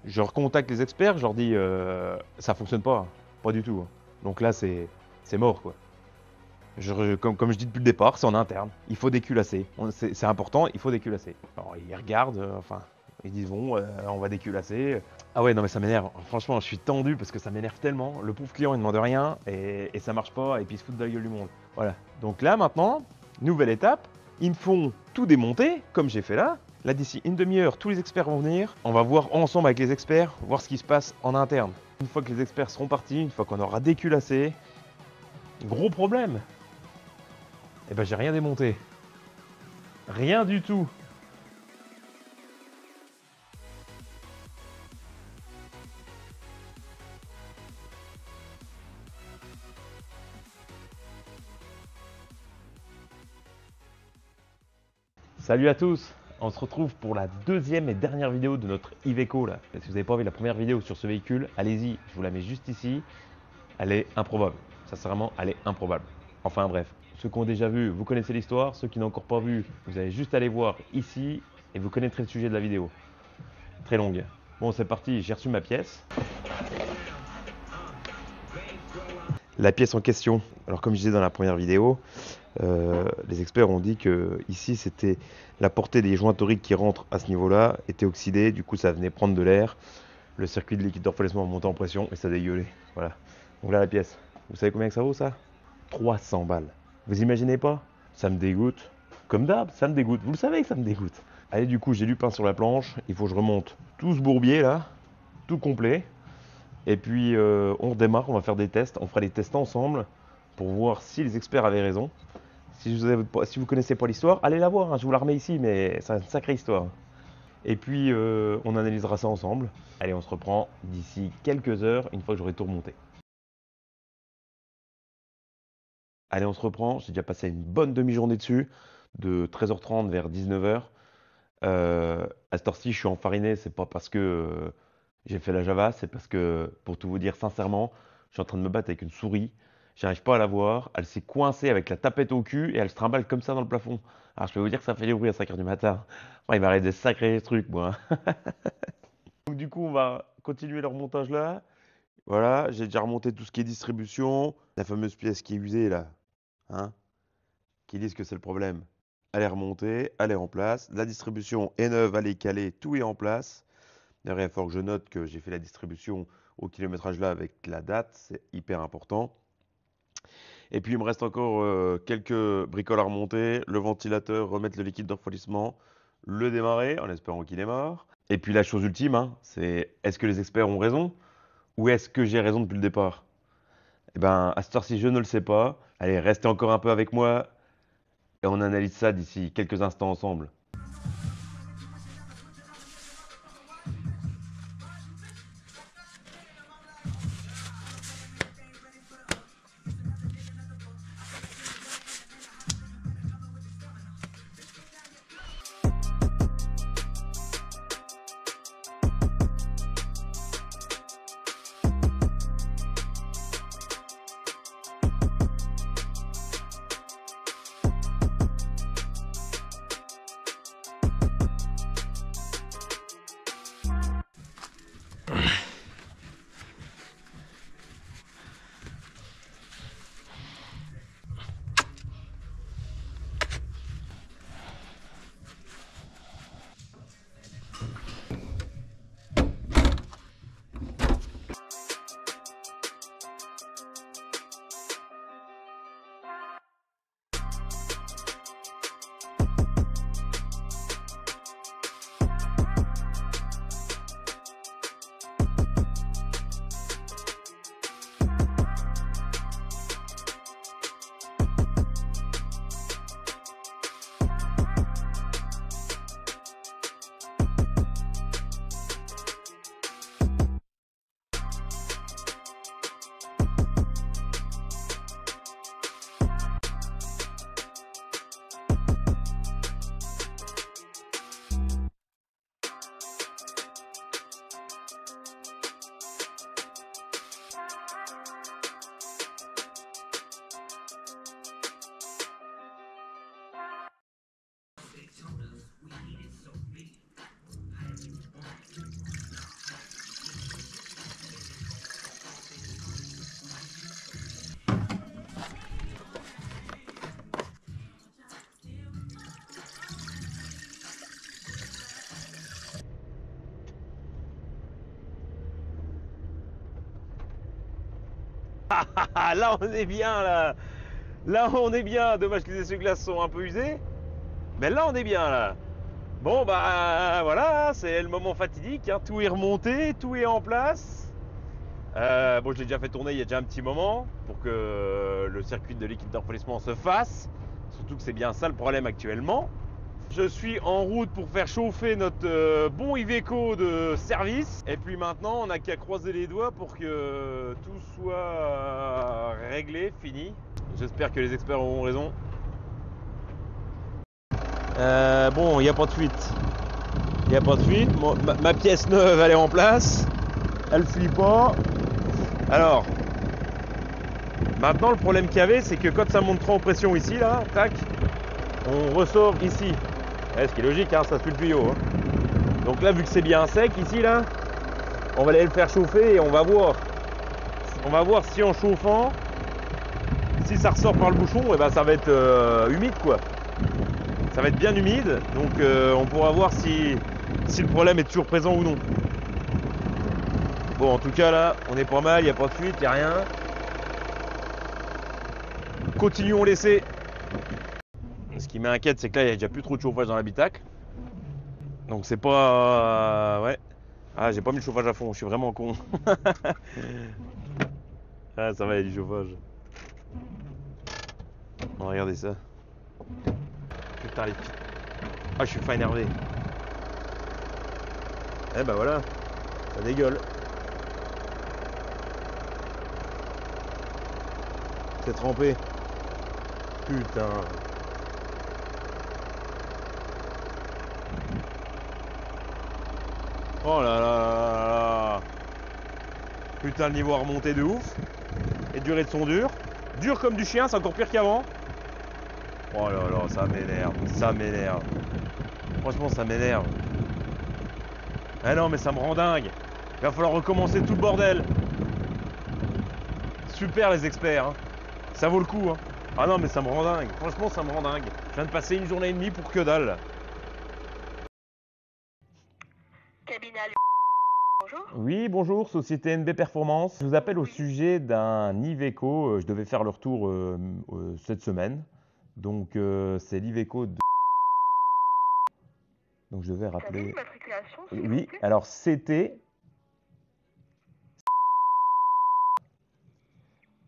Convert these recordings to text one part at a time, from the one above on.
Je recontacte les experts, je leur dis ça fonctionne pas du tout. Donc là c'est mort quoi. Comme je dis depuis le départ, c'est en interne. Il faut déculasser. C'est important, il faut déculasser. Alors ils regardent, enfin, ils disent bon, on va déculasser. Ah ouais, non mais ça m'énerve. Franchement, je suis tendu parce que ça m'énerve tellement. Le pauvre client, il demande rien et ça marche pas et puis il se fout de la gueule du monde. Voilà. Donc là maintenant, nouvelle étape. Ils me font tout démonter, comme j'ai fait là. Là, d'ici une demi-heure, tous les experts vont venir. On va voir ensemble avec les experts, voir ce qui se passe en interne. Une fois que les experts seront partis, une fois qu'on aura déculassé, gros problème. Eh ben, j'ai rien démonté. Rien du tout. Salut à tous. On se retrouve pour la deuxième et dernière vidéo de notre Iveco là. Si vous n'avez pas vu la première vidéo sur ce véhicule, allez-y, je vous la mets juste ici. Elle est improbable. Sincèrement, elle est improbable. Enfin bref, ceux qui ont déjà vu, vous connaissez l'histoire. Ceux qui n'ont encore pas vu, vous allez juste aller voir ici et vous connaîtrez le sujet de la vidéo. Très longue. Bon, c'est parti, j'ai reçu ma pièce. La pièce en question, alors comme je disais dans la première vidéo, les experts ont dit que ici c'était la portée des joints toriques qui rentrent à ce niveau-là était oxydée, du coup ça venait prendre de l'air, le circuit de liquide de refroidissement montait en pression et ça dégueulait. Voilà. Donc là la pièce, vous savez combien que ça vaut ça? 300 balles. Vous imaginez pas? Ça me dégoûte. Comme d'hab, ça me dégoûte. Vous le savez que ça me dégoûte. Allez, du coup j'ai du pain sur la planche, il faut que je remonte tout ce bourbier là, tout complet. Et puis on redémarre, on va faire des tests, on fera des tests ensemble pour voir si les experts avaient raison. Si vous connaissez pas l'histoire, allez la voir, hein, je vous la remets ici, mais c'est une sacrée histoire. Et puis on analysera ça ensemble. Allez, on se reprend d'ici quelques heures, une fois que j'aurai tout remonté. Allez, on se reprend, j'ai déjà passé une bonne demi-journée dessus, de 13h30 vers 19h. À cette heure-ci, je suis enfariné, c'est pas parce que j'ai fait la Java, c'est parce que, pour tout vous dire sincèrement, je suis en train de me battre avec une souris. J'arrive pas à la voir. Elle s'est coincée avec la tapette au cul et elle se trimballe comme ça dans le plafond. Alors je peux vous dire que ça fait du bruit à 5h du matin. Moi, il m'arrive des sacrés trucs, moi. Donc du coup, on va continuer le remontage là. Voilà, j'ai déjà remonté tout ce qui est distribution. La fameuse pièce qui est usée là, hein, qui disent que c'est le problème. Elle est remontée, elle est en place. La distribution est neuve, elle est calée, tout est en place. D'ailleurs, il faut que je note que j'ai fait la distribution au kilométrage là avec la date, c'est hyper important. Et puis il me reste encore quelques bricoles à remonter, le ventilateur, remettre le liquide de refroidissement, le démarrer en espérant qu'il démarre. Et puis la chose ultime, hein, c'est est-ce que les experts ont raison ou est-ce que j'ai raison depuis le départ? Eh ben, à cette heure-ci, je ne le sais pas. Allez, restez encore un peu avec moi et on analyse ça d'ici quelques instants ensemble. Là, on est bien, là. Là, on est bien. Dommage que les essuie-glaces sont un peu usés. Mais là, on est bien, là. Bon, bah, voilà, c'est le moment fatidique. Hein. Tout est remonté, tout est en place. Bon, je l'ai déjà fait tourner il y a déjà un petit moment pour que le circuit de l'équipe de refroidissement se fasse. Surtout que c'est bien ça le problème actuellement. Je suis en route pour faire chauffer notre bon Iveco de service. Et puis maintenant, on n'a qu'à croiser les doigts pour que tout soit réglé, fini. J'espère que les experts auront raison. Bon, il n'y a pas de fuite. Il n'y a pas de fuite. Ma pièce neuve, elle est en place. Elle ne fuit pas. Alors, maintenant, le problème qu'il y avait, c'est que quand ça monte trop en pression ici, là, tac, on ressort ici. Ouais, ce qui est logique, hein, ça suit le tuyau. Hein. Donc là, vu que c'est bien sec ici, là, on va aller le faire chauffer et on va voir. On va voir si en chauffant, si ça ressort par le bouchon, et ben ça va être humide, quoi. Ça va être bien humide, donc on pourra voir si le problème est toujours présent ou non. Bon, en tout cas, là, on est pas mal, il n'y a pas de fuite, il n'y a rien. Continuons l'essai. Ce qui m'inquiète, c'est que là, il n'y a déjà plus trop de chauffage dans l'habitacle. Donc c'est pas... ouais. Ah, j'ai pas mis le chauffage à fond, je suis vraiment con. Ah, ça va, il y a du chauffage. Bon, regardez ça. Putain, les petits... Ah, je suis pas énervé. Eh ben voilà, ça dégueule. C'est trempé. Putain. Oh là là là là. Putain, le niveau a remonté de ouf. Et durée de son dur. Dur comme du chien, c'est encore pire qu'avant. Oh là là, ça m'énerve. Ça m'énerve. Franchement, ça m'énerve. Ah non, mais ça me rend dingue. Il va falloir recommencer tout le bordel. Super les experts. Hein. Ça vaut le coup. Hein. Ah non, mais ça me rend dingue. Franchement, ça me rend dingue. Je viens de passer une journée et demie pour que dalle. Cabinal. Bonjour. Oui, bonjour, société NB Performance. Je vous appelle au sujet d'un Iveco. Je devais faire le retour cette semaine. Donc, c'est l'Iveco de... Donc, je devais rappeler... Vous avez une matriculation, s'il vous Oui, plaît alors c'était...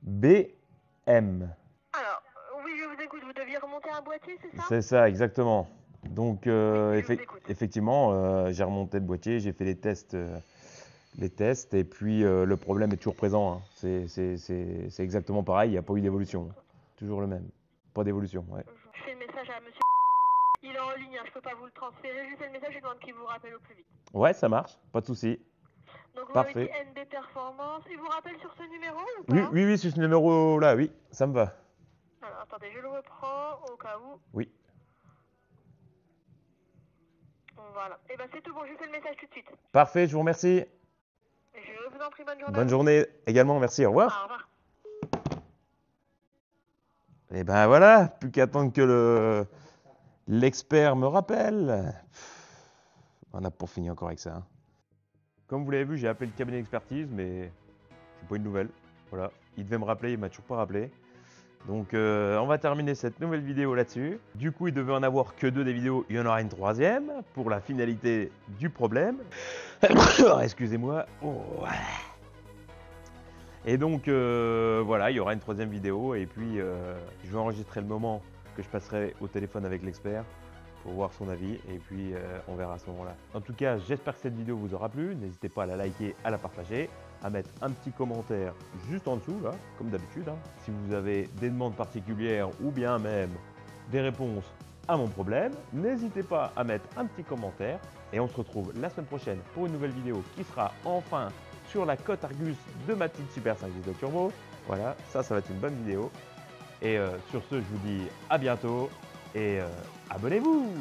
BM. Alors, oui, je vous écoute. Vous deviez remonter un boîtier, c'est ça? C'est ça, exactement. Donc, Oui, je vous écoute. effectivement, j'ai remonté le boîtier, j'ai fait les tests, et puis le problème est toujours présent. Hein. C'est exactement pareil, il n'y a pas eu d'évolution. Toujours le même. Pas d'évolution, ouais. Je fais le message à monsieur. Il est en ligne, hein, je peux pas vous le transférer. Je fais le message, je demande qu'il vous rappelle au plus vite. Ouais, ça marche, pas de souci. Donc, vous Parfait. avez dit NB Performance. Il vous rappelle sur ce numéro ou pas? Oui, sur ce numéro-là, oui, ça me va. Alors, attendez, je le reprends au cas où. Oui. Voilà. Et ben, c'est tout bon, je fais le message tout de suite. Parfait, je vous remercie. Je vous en prie, bonne journée. Bonne journée également, merci, au revoir. Au revoir. Et ben voilà, plus qu'à attendre que l'expert me rappelle. On a pour finir encore avec ça. Hein. Comme vous l'avez vu, j'ai appelé le cabinet d'expertise, mais j'ai pas eu de nouvelles. Voilà, il devait me rappeler, il m'a toujours pas rappelé. Donc on va terminer cette nouvelle vidéo là-dessus. Du coup, il devait en avoir que 2 des vidéos, il y en aura une 3e pour la finalité du problème. Excusez-moi. Oh. Et donc voilà, il y aura une 3e vidéo et puis je vais enregistrer le moment que je passerai au téléphone avec l'expert pour voir son avis et puis on verra à ce moment-là. En tout cas, j'espère que cette vidéo vous aura plu. N'hésitez pas à la liker, à la partager, à mettre un petit commentaire juste en dessous, là, comme d'habitude. Hein. Si vous avez des demandes particulières ou bien même des réponses à mon problème, n'hésitez pas à mettre un petit commentaire et on se retrouve la semaine prochaine pour une nouvelle vidéo qui sera enfin sur la cote Argus de ma petite Super 5 de Turbo. Voilà, ça va être une bonne vidéo. Et sur ce, je vous dis à bientôt et abonnez-vous!